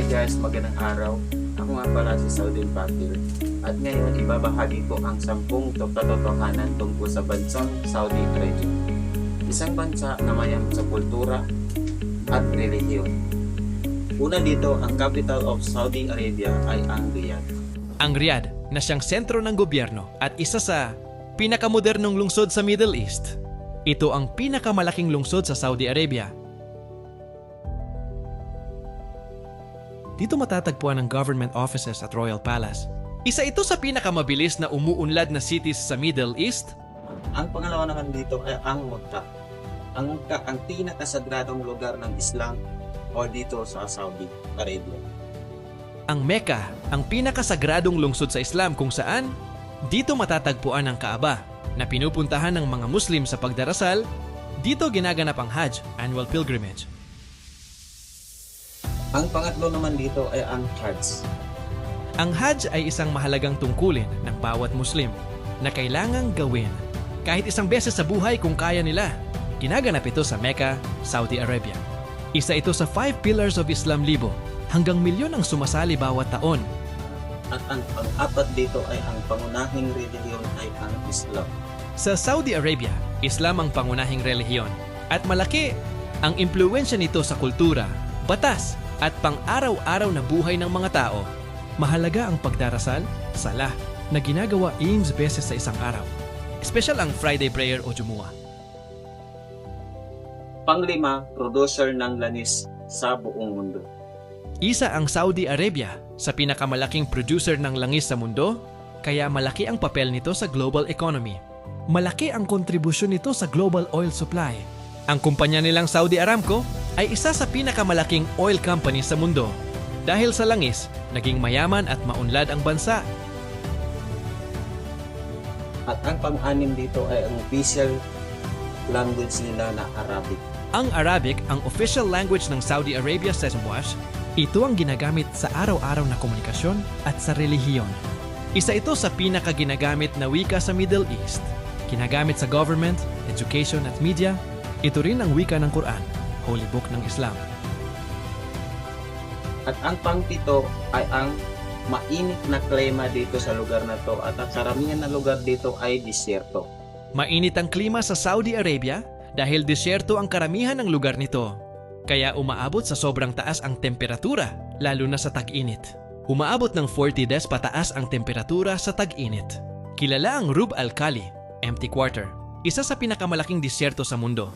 Hi guys, magandang araw. Ako nga pala si Saudin Patil. At ngayon ibabahagi ko ang 10 katotohanan tungkol sa bansang Saudi Arabia. Isang bansa na mayam sa kultura at relihiyon. Una dito, ang capital of Saudi Arabia ay ang Riyadh. Ang Riyadh na siyang sentro ng gobyerno at isa sa pinakamodernong lungsod sa Middle East. Ito ang pinakamalaking lungsod sa Saudi Arabia. Dito matatagpuan ang government offices at Royal Palace. Isa ito sa pinakamabilis na umuunlad na cities sa Middle East. Ang pangalawa naman dito ay ang Mecca. Ang Mecca ang pinakasagradong lugar ng Islam o dito sa Saudi Arabia. Ang Mecca, ang pinakasagradong lungsod sa Islam kung saan dito matatagpuan ang Kaaba na pinupuntahan ng mga Muslim sa pagdarasal. Dito ginaganap ang Hajj, annual pilgrimage. Ang pangatlo naman dito ay ang Hajj. Ang Hajj ay isang mahalagang tungkulin ng bawat Muslim na kailangang gawin kahit isang beses sa buhay kung kaya nila. Ginaganap ito sa Mecca, Saudi Arabia. Isa ito sa 5 pillars of Islam libo, hanggang milyon ang sumasali bawat taon. At ang pang-apat dito ay ang pangunahing relihiyon ay ang Islam. Sa Saudi Arabia, Islam ang pangunahing relihiyon at malaki ang impluwensya nito sa kultura, batas at pang-araw-araw na buhay ng mga tao. Mahalaga ang pagdarasal, salah, na ginagawa 11 beses sa isang araw. Espesyal ang Friday prayer o Jumu'ah. Panglima, producer ng langis sa buong mundo. Isa ang Saudi Arabia sa pinakamalaking producer ng langis sa mundo, kaya malaki ang papel nito sa global economy. Malaki ang kontribusyon nito sa global oil supply. Ang kumpanya nilang Saudi Aramco ay isa sa pinakamalaking oil company sa mundo. Dahil sa langis, naging mayaman at maunlad ang bansa. At ang pang-anim dito ay ang official language nila na Arabic. Ang Arabic ang official language ng Saudi Arabia sa Wash. Ito ang ginagamit sa araw-araw na komunikasyon at sa relihiyon. Isa ito sa pinakaginagamit na wika sa Middle East. Ginagamit sa government, education at media. Ito rin ang wika ng Quran, Holy Book ng Islam. At ang pang-pito ay ang mainit na klima dito sa lugar na to at ang karamihan na lugar dito ay disyerto. Mainit ang klima sa Saudi Arabia dahil disyerto ang karamihan ng lugar nito. Kaya umaabot sa sobrang taas ang temperatura, lalo na sa tag-init. Umaabot ng 40 degrees pataas ang temperatura sa tag-init. Kilala ang Rub al-Khali, empty quarter, isa sa pinakamalaking disyerto sa mundo.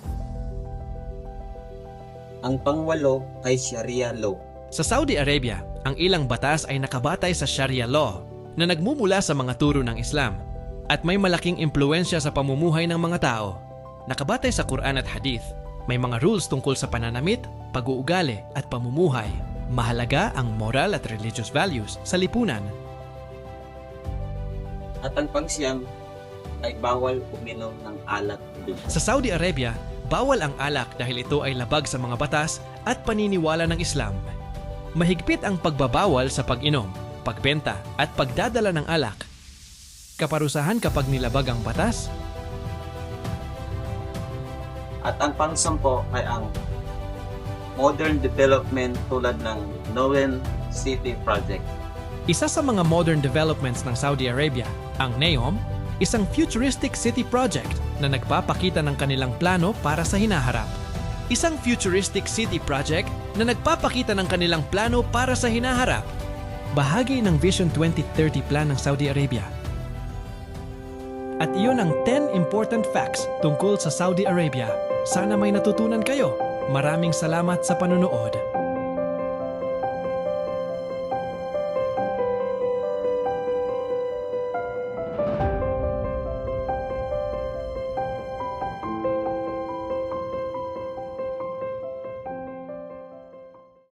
Ang pangwalo ay Sharia law. Sa Saudi Arabia, ang ilang batas ay nakabatay sa Sharia law na nagmumula sa mga turo ng Islam at may malaking impluensya sa pamumuhay ng mga tao. Nakabatay sa Quran at Hadith, may mga rules tungkol sa pananamit, pag-uugali at pamumuhay. Mahalaga ang moral at religious values sa lipunan. At ang pang-siyam ay bawal uminom ng alak. Sa Saudi Arabia, bawal ang alak dahil ito ay labag sa mga batas at paniniwala ng Islam. Mahigpit ang pagbabawal sa pag-inom, pagbenta at pagdadala ng alak. Kaparusahan kapag nilabag ang batas. At ang pang-sampo ay ang modern development tulad ng Nowen City Project. Isa sa mga modern developments ng Saudi Arabia, ang NEOM, isang futuristic city project na nagpapakita ng kanilang plano para sa hinaharap. Isang futuristic city project na nagpapakita ng kanilang plano para sa hinaharap. Bahagi ng Vision 2030 plan ng Saudi Arabia. At iyon ang 10 important facts tungkol sa Saudi Arabia. Sana may natutunan kayo. Maraming salamat sa panunood.